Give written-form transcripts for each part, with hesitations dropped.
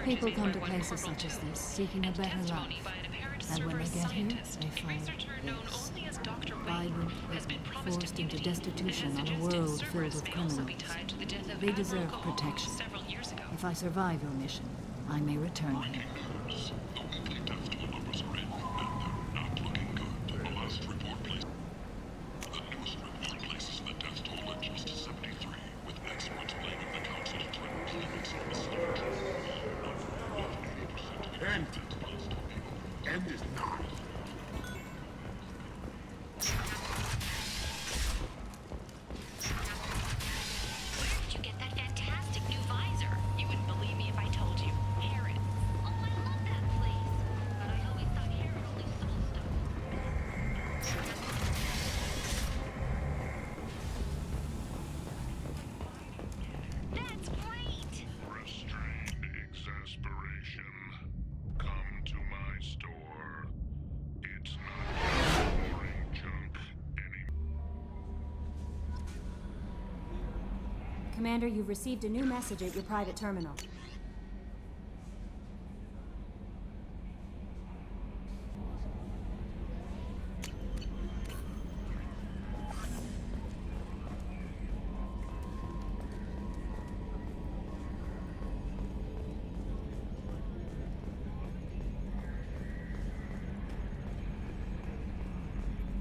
People come to places such as this, seeking a better life. And when they get here, they find this. Violent, forced into destitution on a world filled with criminals. They deserve protection. If I survive your mission, I may return here. End is not. Where did you get that fantastic new visor? You wouldn't believe me if I told you. Harris. Oh, I love that place. But I always thought Harris only sold stuff. That's great! Restrained exasperation. Come to my store. It's not boring junk anymore. Commander, you've received a new message at your private terminal.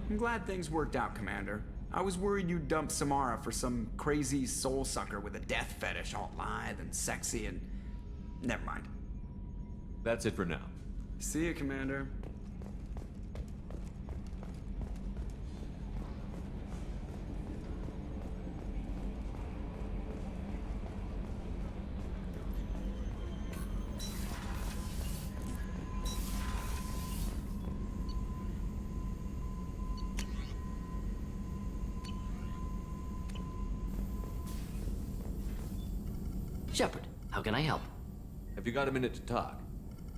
I'm glad things worked out, Commander. I was worried you'd dump Samara for some crazy soul sucker with a death fetish all lithe and sexy and... Never mind. That's it for now. See you, Commander. Shepard, how can I help? Have you got a minute to talk?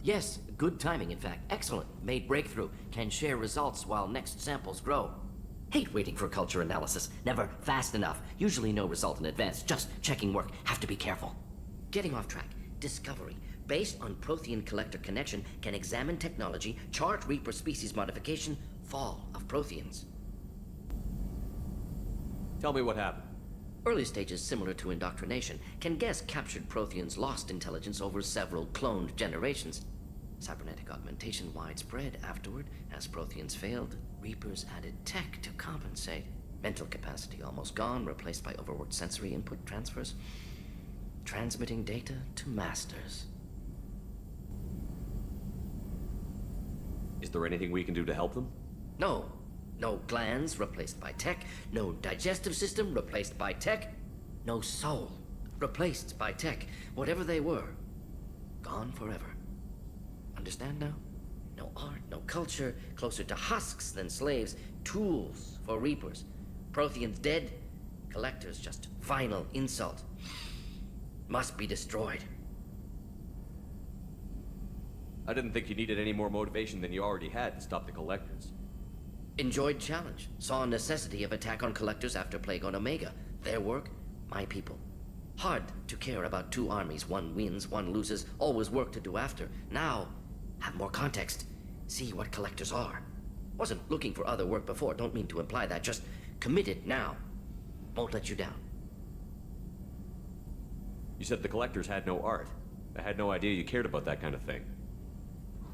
Yes, good timing, in fact. Excellent. Made breakthrough. Can share results while next samples grow. Hate waiting for culture analysis. Never fast enough. Usually no result in advance. Just checking work. Have to be careful. Getting off track. Discovery. Based on Prothean collector connection, can examine technology, chart Reaper species modification, fall of Protheans. Tell me what happened. Early stages similar to indoctrination, can guess captured Protheans lost intelligence over several cloned generations. Cybernetic augmentation widespread afterward. As Protheans failed, Reapers added tech to compensate. Mental capacity almost gone, replaced by overworked sensory input transfers. Transmitting data to masters. Is there anything we can do to help them? No. No glands replaced by tech. No digestive system replaced by tech. No soul replaced by tech. Whatever they were, gone forever. Understand now? No art, no culture, closer to husks than slaves. Tools for Reapers. Protheans dead, collectors just final insult. Must be destroyed. I didn't think you needed any more motivation than you already had to stop the collectors. Enjoyed challenge. Saw necessity of attack on collectors after Plague on Omega. Their work, my people. Hard to care about two armies. One wins, one loses. Always work to do after. Now, have more context. See what collectors are. Wasn't looking for other work before. Don't mean to imply that. Just committed now. Won't let you down. You said the collectors had no art. I had no idea you cared about that kind of thing.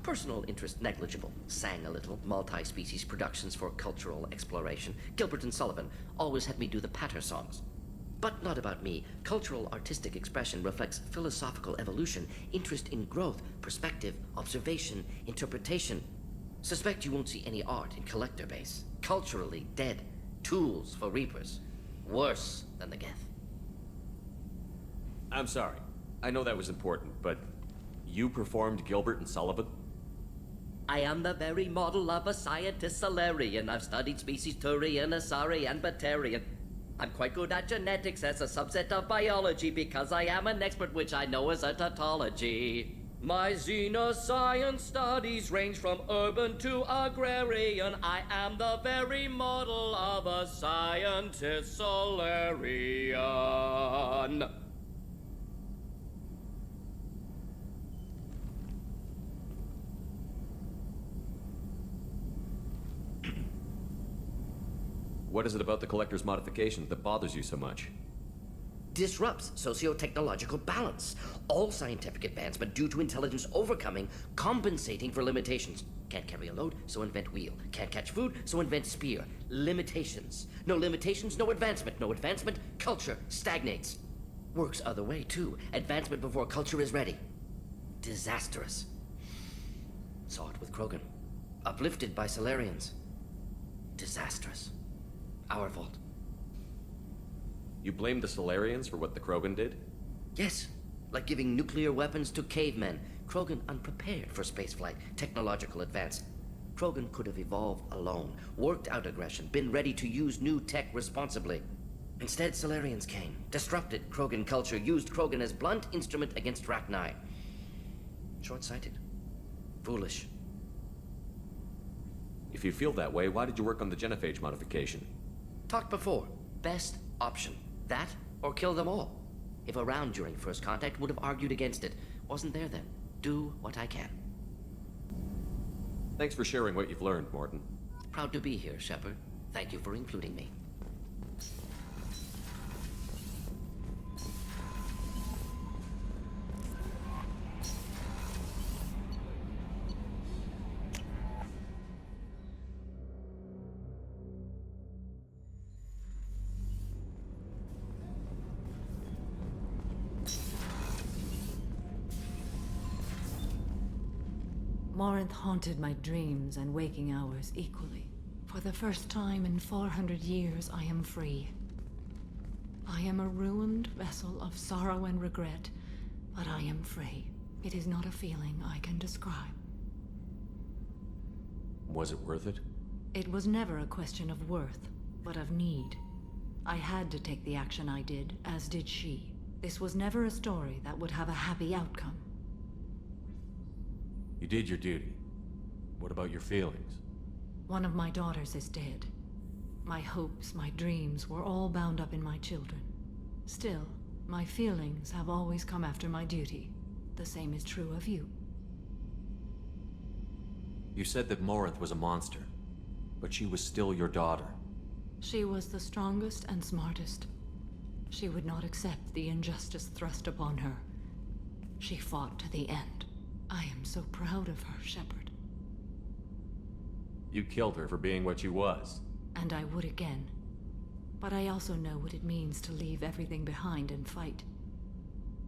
Personal interest negligible. Sang a little. Multi-species productions for cultural exploration. Gilbert and Sullivan always had me do the patter songs. But not about me. Cultural artistic expression reflects philosophical evolution, interest in growth, perspective, observation, interpretation. Suspect you won't see any art in collector base. Culturally dead. Tools for Reapers. Worse than the Geth. I'm sorry. I know that was important, but you performed Gilbert and Sullivan? I am the very model of a scientist Solarian. I've studied species Turian, Asari, and Batarian. I'm quite good at genetics as a subset of biology because I am an expert, which I know as a tautology. My xenoscience studies range from urban to agrarian. I am the very model of a scientist Solarian. What is it about the Collector's modifications that bothers you so much? Disrupts socio-technological balance. All scientific advancement due to intelligence overcoming, compensating for limitations. Can't carry a load, so invent wheel. Can't catch food, so invent spear. Limitations. No limitations, no advancement. No advancement, culture stagnates. Works other way, too. Advancement before culture is ready. Disastrous. Saw it with Krogan. Uplifted by Solarians. Disastrous. Our fault. You blame the Solarians for what the Krogan did? Yes, like giving nuclear weapons to cavemen. Krogan unprepared for spaceflight, technological advance. Krogan could have evolved alone, worked out aggression, been ready to use new tech responsibly. Instead, Solarians came, disrupted Krogan culture, used Krogan as blunt instrument against Rachni. Short-sighted. Foolish. If you feel that way, why did you work on the genophage modification? Talked before. Best option. That, or kill them all. If around during first contact, would have argued against it. Wasn't there then. Do what I can. Thanks for sharing what you've learned, Morton. Proud to be here, Shepard. Thank you for including me. Morinth haunted my dreams and waking hours equally. For the first time in 400 years, I am free. I am a ruined vessel of sorrow and regret, but I am free. It is not a feeling I can describe. Was it worth it? It was never a question of worth, but of need. I had to take the action I did, as did she. This was never a story that would have a happy outcome. You did your duty. What about your feelings? One of my daughters is dead. My hopes, my dreams were all bound up in my children. Still, my feelings have always come after my duty. The same is true of you. You said that Morinth was a monster, but she was still your daughter. She was the strongest and smartest. She would not accept the injustice thrust upon her. She fought to the end. I am so proud of her, Shepard. You killed her for being what she was. And I would again. But I also know what it means to leave everything behind and fight.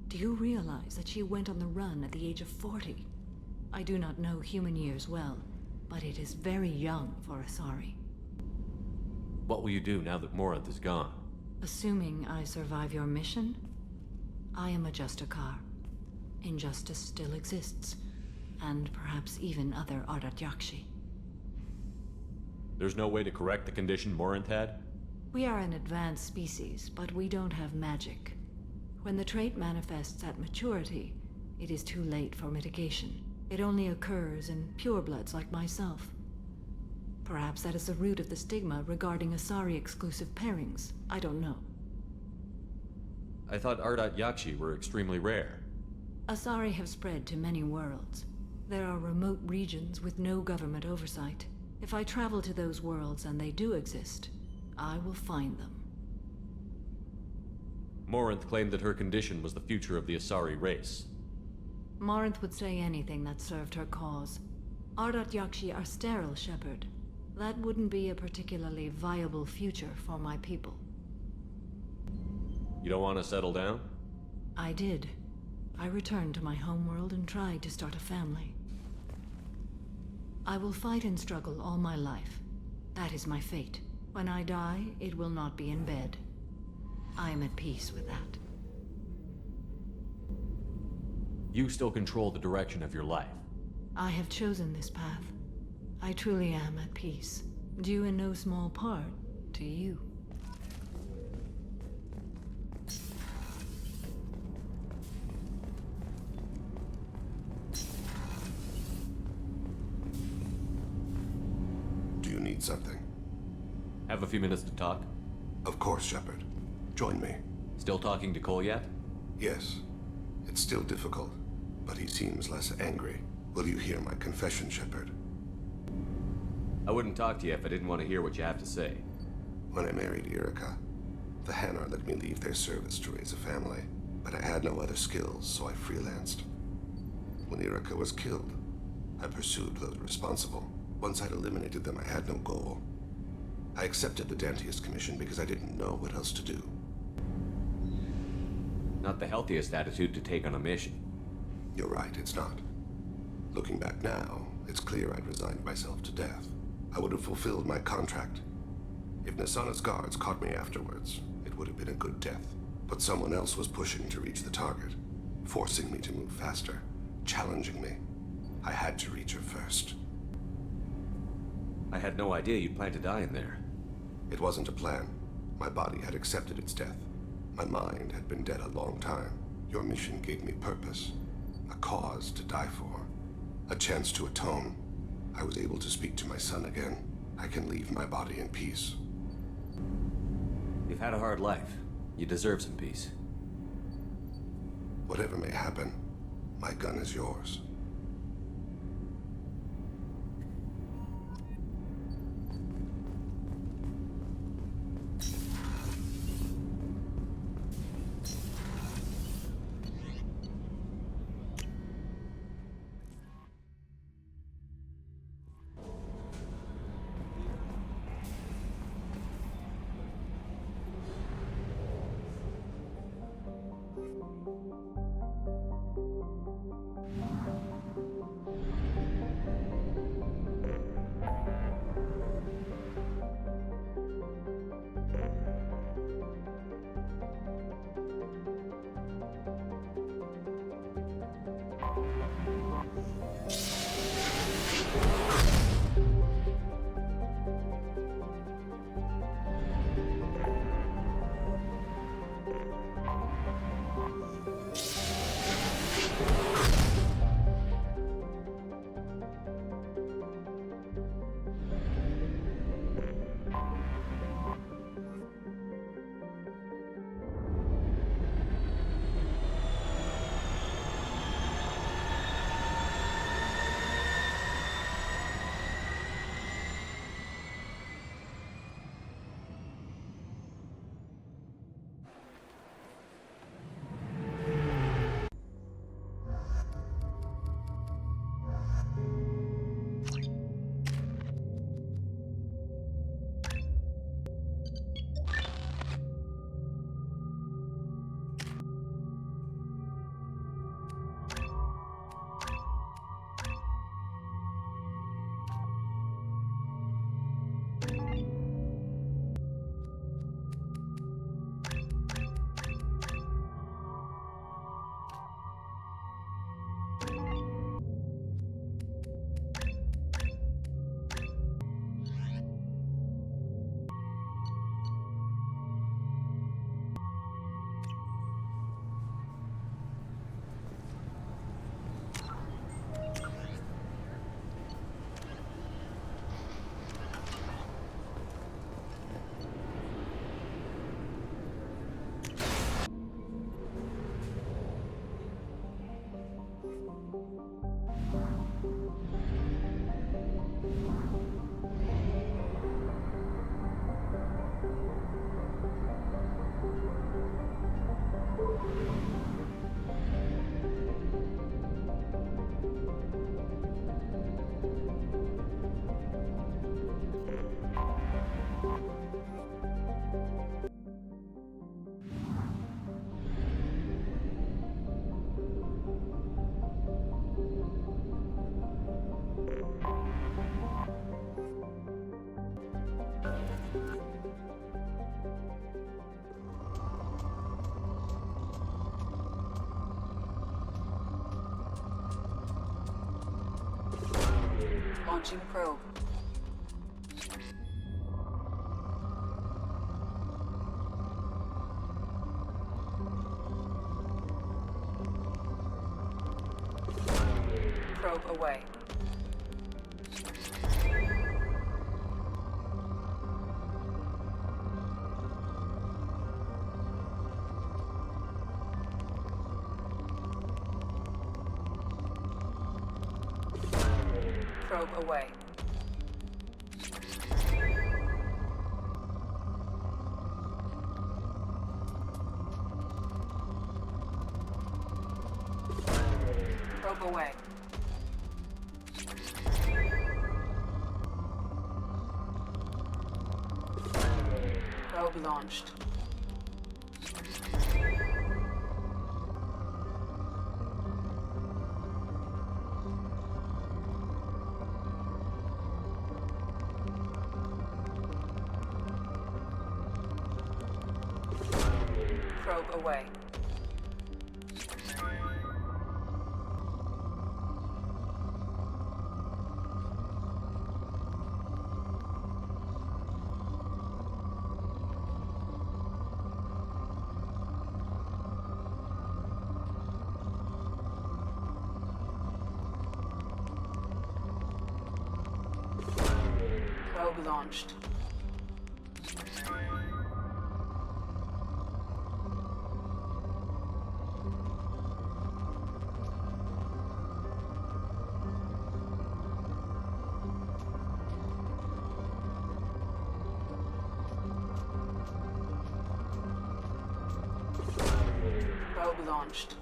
Do you realize that she went on the run at the age of 40? I do not know human years well, but it is very young for Asari. What will you do now that Morinth is gone? Assuming I survive your mission, I am a Justicar. Injustice still exists, and perhaps even other Ardat-Yakshi. There's no way to correct the condition Morinth had? We are an advanced species, but we don't have magic. When the trait manifests at maturity, it is too late for mitigation. It only occurs in purebloods like myself. Perhaps that is the root of the stigma regarding Asari-exclusive pairings. I don't know. I thought Ardat-Yakshi were extremely rare. Asari have spread to many worlds. There are remote regions with no government oversight. If I travel to those worlds and they do exist, I will find them. Morinth claimed that her condition was the future of the Asari race. Morinth would say anything that served her cause. Ardat-Yakshi are sterile, Shepard. That wouldn't be a particularly viable future for my people. You don't want to settle down? I did. I returned to my homeworld and tried to start a family. I will fight and struggle all my life. That is my fate. When I die, it will not be in bed. I am at peace with that. You still control the direction of your life. I have chosen this path. I truly am at peace, due in no small part to you. Do you need something? Have a few minutes to talk? Of course, Shepard. Join me. Still talking to Cole yet? Yes. It's still difficult, but he seems less angry. Will you hear my confession, Shepard? I wouldn't talk to you if I didn't want to hear what you have to say. When I married Erica, the Hanar let me leave their service to raise a family, but I had no other skills, so I freelanced. When Erica was killed, I pursued those responsible. Once I'd eliminated them, I had no goal. I accepted the Dantius commission because I didn't know what else to do. Not the healthiest attitude to take on a mission. You're right, it's not. Looking back now, it's clear I'd resigned myself to death. I would have fulfilled my contract. If Nasana's guards caught me afterwards, it would have been a good death. But someone else was pushing to reach the target, forcing me to move faster, challenging me. I had to reach her first. I had no idea you'd plan to die in there. It wasn't a plan. My body had accepted its death. My mind had been dead a long time. Your mission gave me purpose, a cause to die for, a chance to atone. I was able to speak to my son again. I can leave my body in peace. You've had a hard life. You deserve some peace. Whatever may happen, my gun is yours. Launching probe. Probe away. Probe away. Probe away. Probe launched. Probe away. Probe launched. Probe launched.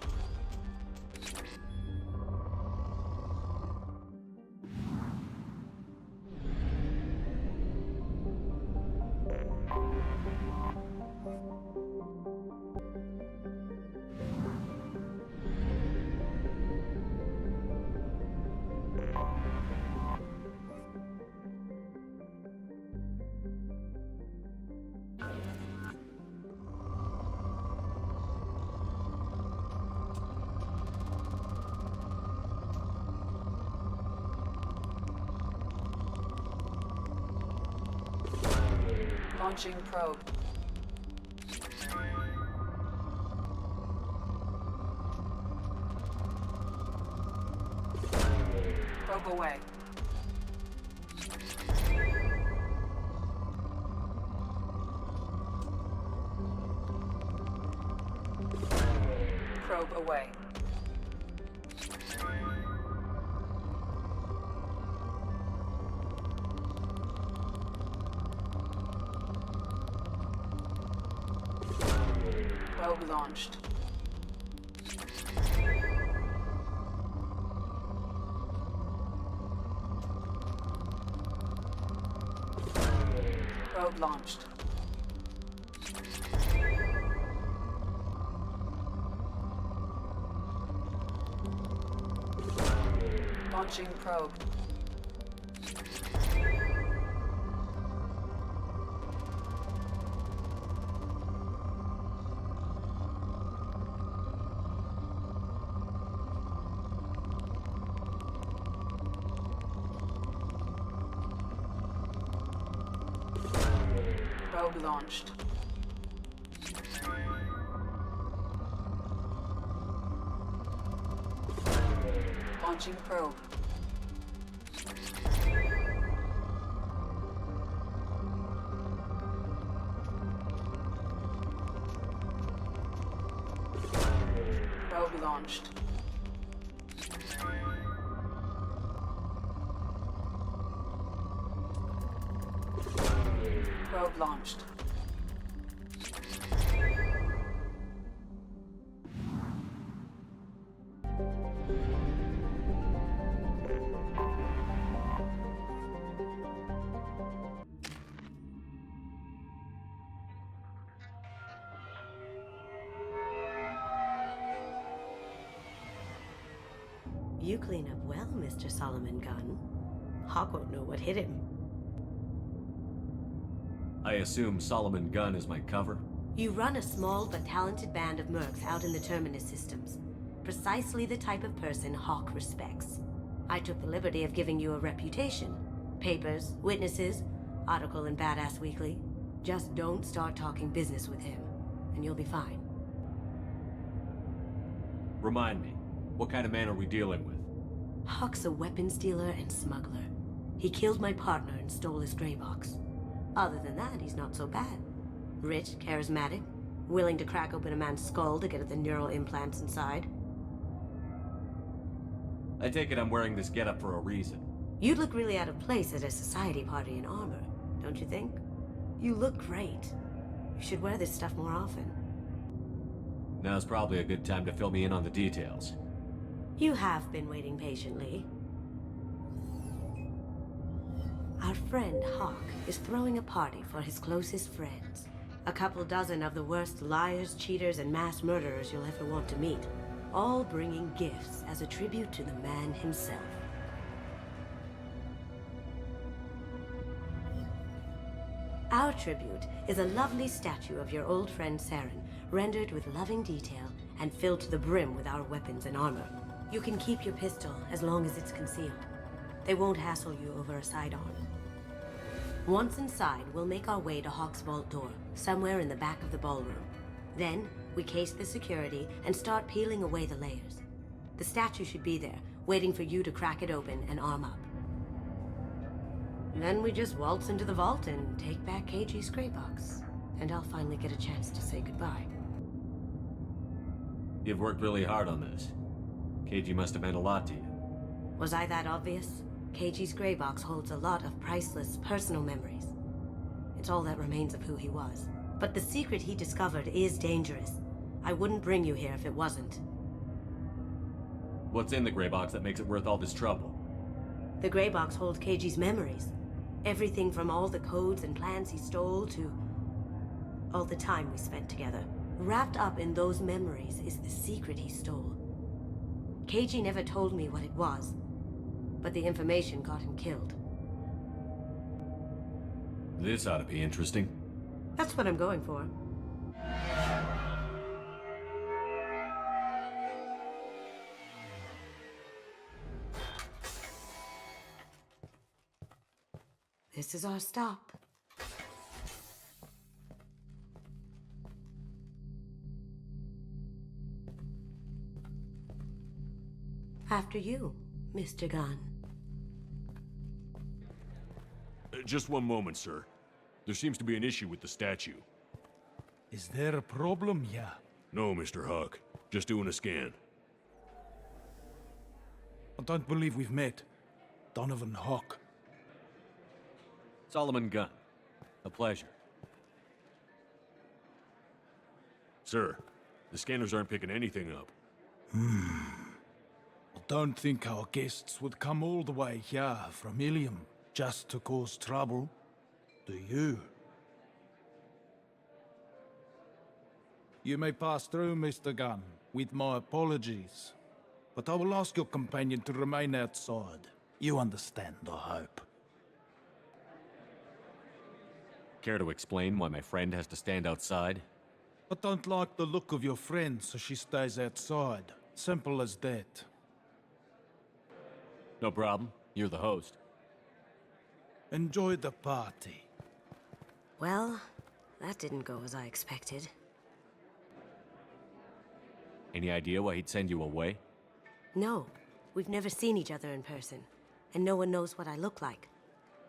Launching probe. Probe away. Probe away. Probe launched. Probe launched. Launching probe. Probe launched. Launching probe. Probe launched. Probe launched. You clean up well, Mr. Solomon Gunn. Hawk won't know what hit him. I assume Solomon Gunn is my cover? You run a small but talented band of mercs out in the Terminus systems. Precisely the type of person Hawk respects. I took the liberty of giving you a reputation. Papers, witnesses, article in Badass Weekly. Just don't start talking business with him, and you'll be fine. Remind me, what kind of man are we dealing with? Hawk's a weapons dealer and smuggler. He killed my partner and stole his gray box. Other than that, he's not so bad. Rich, charismatic, willing to crack open a man's skull to get at the neural implants inside. I take it I'm wearing this getup for a reason. You'd look really out of place at a society party in armor, don't you think? You look great. You should wear this stuff more often. Now's probably a good time to fill me in on the details. You have been waiting patiently. Our friend Hawk is throwing a party for his closest friends. A couple dozen of the worst liars, cheaters, and mass murderers you'll ever want to meet. All bringing gifts as a tribute to the man himself. Our tribute is a lovely statue of your old friend Saren, rendered with loving detail and filled to the brim with our weapons and armor. You can keep your pistol as long as it's concealed. They won't hassle you over a sidearm. Once inside, we'll make our way to Hawk's vault door, somewhere in the back of the ballroom. Then, we case the security and start peeling away the layers. The statue should be there, waiting for you to crack it open and arm up. Then we just waltz into the vault and take back KG's gray box. And I'll finally get a chance to say goodbye. You've worked really hard on this. KG must have meant a lot to you. Was I that obvious? KG's gray box holds a lot of priceless personal memories. It's all that remains of who he was. But the secret he discovered is dangerous. I wouldn't bring you here if it wasn't. What's in the gray box that makes it worth all this trouble? The gray box holds KG's memories. Everything from all the codes and plans he stole to all the time we spent together. Wrapped up in those memories is the secret he stole. KG never told me what it was, but the information got him killed. This ought to be interesting. That's what I'm going for. This is our stop. After you, Mr. Gunn. Just one moment, sir. There seems to be an issue with the statue. Is there a problem here? No, Mr. Hawk. Just doing a scan. I don't believe we've met. Donovan Hawk. Solomon Gunn. A pleasure. Sir, the scanners aren't picking anything up. I don't think our guests would come all the way here from Ilium just to cause trouble. Do you? You may pass through, Mr. Gunn, with my apologies. But I will ask your companion to remain outside. You understand, I hope. Care to explain why my friend has to stand outside? I don't like the look of your friend, so she stays outside. Simple as that. No problem. You're the host. Enjoy the party. Well, that didn't go as I expected. Any idea why he'd send you away? No, we've never seen each other in person, and no one knows what I look like.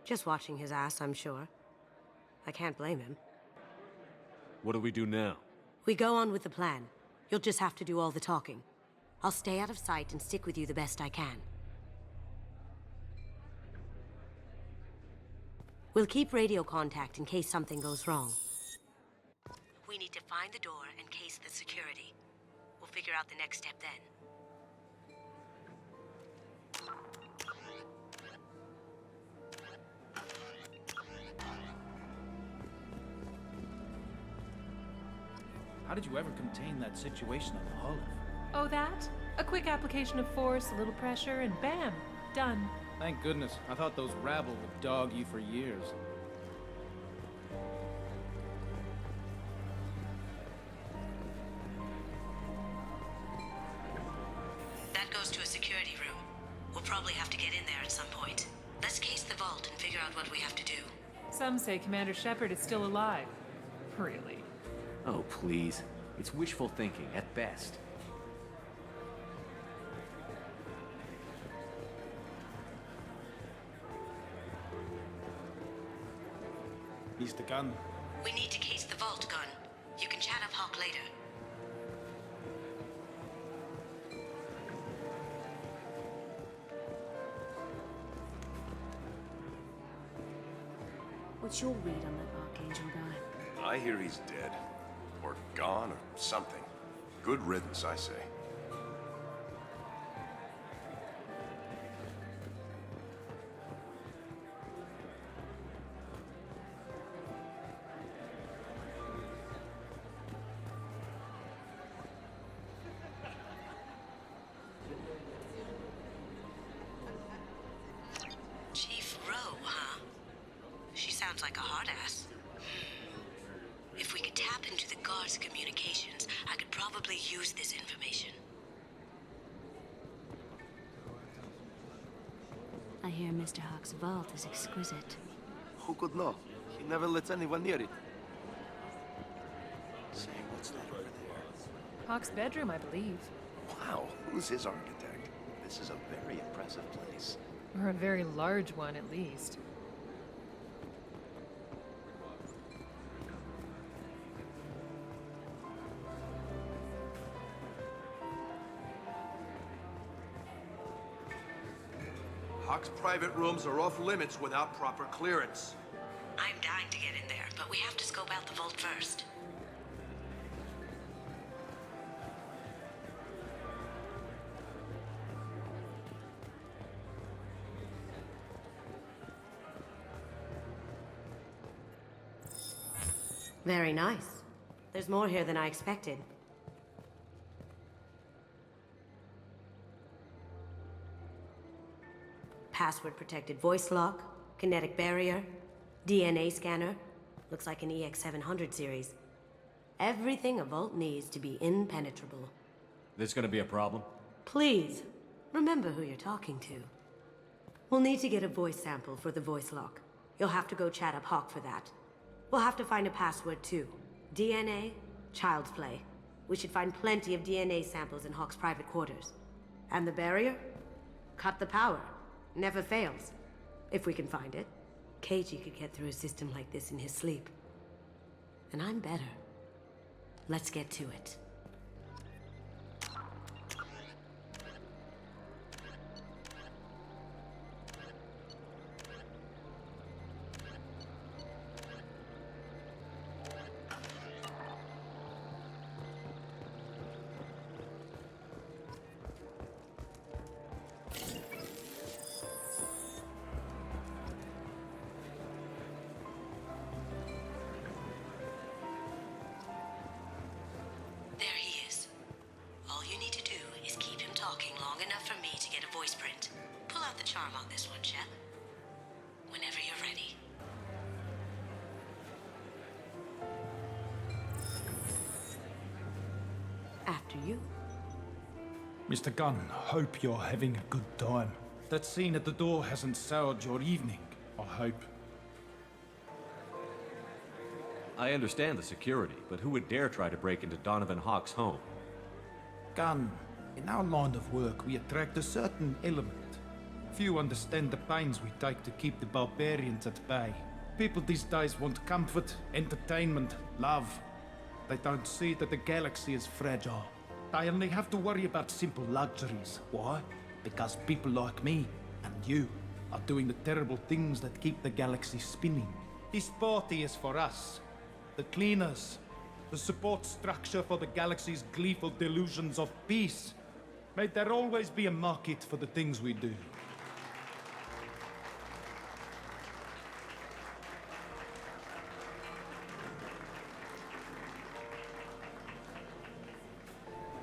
Just watching his ass, I'm sure. I can't blame him. What do we do now? We go on with the plan. You'll just have to do all the talking. I'll stay out of sight and stick with you the best I can. We'll keep radio contact in case something goes wrong. We need to find the door and case the security. We'll figure out the next step then. How did you ever contain that situation on the Hull? Oh, that? A quick application of force, a little pressure, and bam! Done. Thank goodness. I thought those rabble would dog you for years. That goes to a security room. We'll probably have to get in there at some point. Let's case the vault and figure out what we have to do. Some say Commander Shepard is still alive. Really? Oh, please. It's wishful thinking, at best. Mr. Gunn. We need to case the vault, Gunn. You can chat up Hawk later. What's your read on that Archangel guy? I hear he's dead. Or gone, or something. Good riddance, I say. Chief Rowe, huh? She sounds like a hard ass. If we could tap into the guard's communications, I could probably use this information. I hear Mr. Hawk's vault is exquisite. Who could know? He never lets anyone near it. Say, what's that over there? Hawk's bedroom, I believe. Wow, who's his architect? This is a very impressive place. Or a very large one, at least. Hawk's private rooms are off limits without proper clearance. I'm dying to get in there, but we have to scope out the vault first. Very nice. There's more here than I expected. Password-protected voice lock, kinetic barrier, DNA scanner. Looks like an EX-700 series. Everything a vault needs to be impenetrable. This gonna be a problem? Please, remember who you're talking to. We'll need to get a voice sample for the voice lock. You'll have to go chat up Hawk for that. We'll have to find a password too. DNA, child's play. We should find plenty of DNA samples in Hawk's private quarters. And the barrier? Cut the power. Never fails. If we can find it. KG could get through a system like this in his sleep. And I'm better. Let's get to it. There he is. All you need to do is keep him talking long enough for me to get a voice print. Pull out the charm on this one, Shep. Whenever you're ready. After you. Mr. Gunn, hope you're having a good time. That scene at the door hasn't soured your evening, I hope. I understand the security, but who would dare try to break into Donovan Hawk's home? Gunn, in our line of work, we attract a certain element. Few understand the pains we take to keep the barbarians at bay. People these days want comfort, entertainment, love. They don't see that the galaxy is fragile. They only have to worry about simple luxuries. Why? Because people like me and you are doing the terrible things that keep the galaxy spinning. This party is for us. The cleaners. The support structure for the galaxy's gleeful delusions of peace. May there always be a market for the things we do.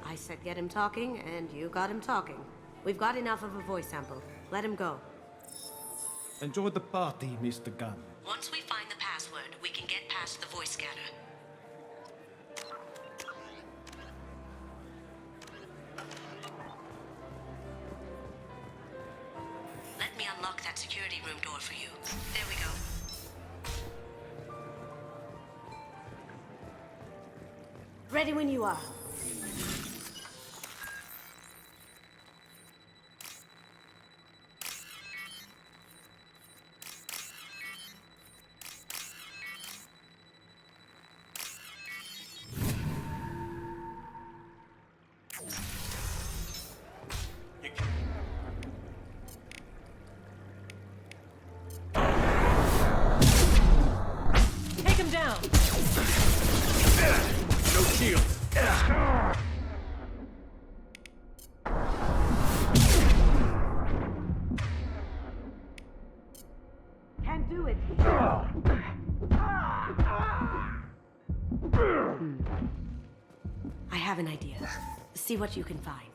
I said get him talking, and you got him talking. We've got enough of a voice sample. Let him go. Enjoy the party, Mr. Gunn. Once we find the password, we can get past the voice scanner. unlock that security room door for you. There we go. Ready when you are. Take him down! No shield. Can't do it. I have an idea. See what you can find.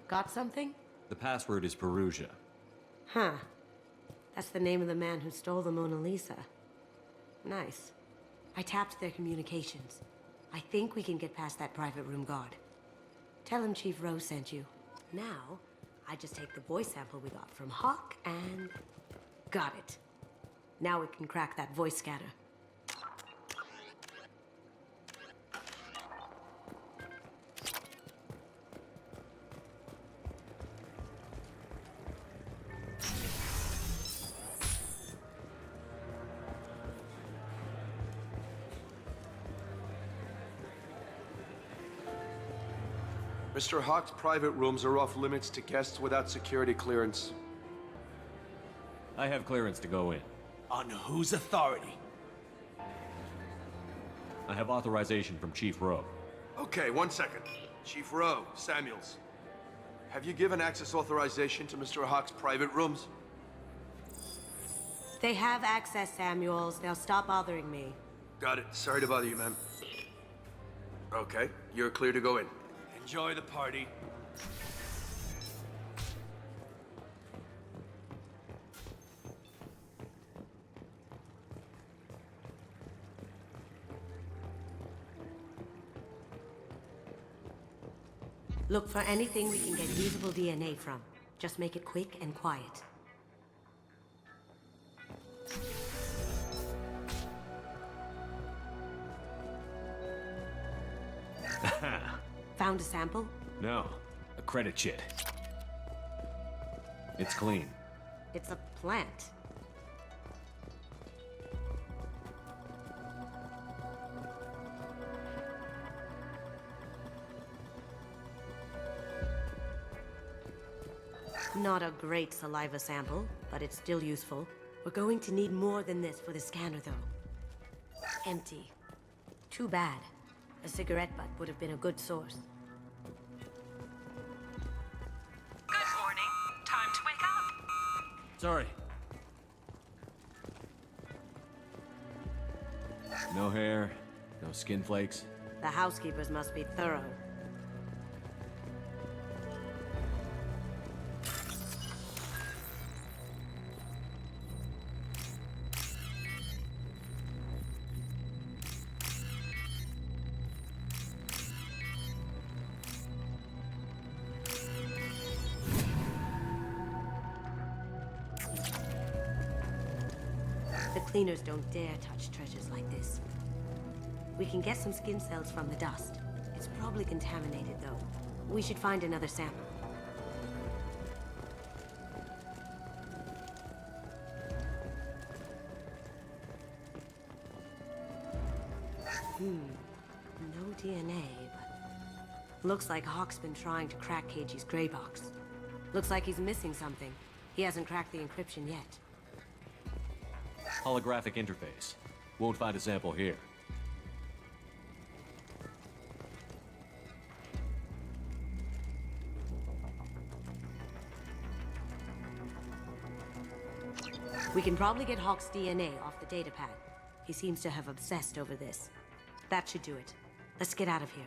Got something? The password is Perugia. Huh. That's the name of the man who stole the Mona Lisa. Nice. I tapped their communications. I think we can get past that private room guard. Tell him Chief Rose sent you. Now, I just take the voice sample we got from Hawk and... got it. Now we can crack that voice scanner. Mr. Hawk's private rooms are off limits to guests without security clearance. I have clearance to go in. On whose authority? I have authorization from Chief Rowe. Okay, 1 second. Chief Rowe, Samuels. Have you given access authorization to Mr. Hawk's private rooms? They have access, Samuels. They'll stop bothering me. Got it. Sorry to bother you, ma'am. Okay, you're clear to go in. Enjoy the party. Look for anything we can get usable DNA from. Just make it quick and quiet. Found a sample? No, a credit chit. It's clean. It's a plant. Not a great saliva sample, but it's still useful. We're going to need more than this for the scanner, though. Empty. Too bad. A cigarette butt would have been a good source. Good morning. Time to wake up. Sorry. No hair, no skin flakes. The housekeepers must be thorough. The cleaners don't dare touch treasures like this. We can get some skin cells from the dust. It's probably contaminated, though. We should find another sample. No DNA, but... Looks like Hawk's been trying to crack KG's gray box. Looks like he's missing something. He hasn't cracked the encryption yet. Holographic interface. Won't find a sample here. We can probably get Hawk's DNA off the datapad. He seems to have obsessed over this. That should do it. Let's get out of here.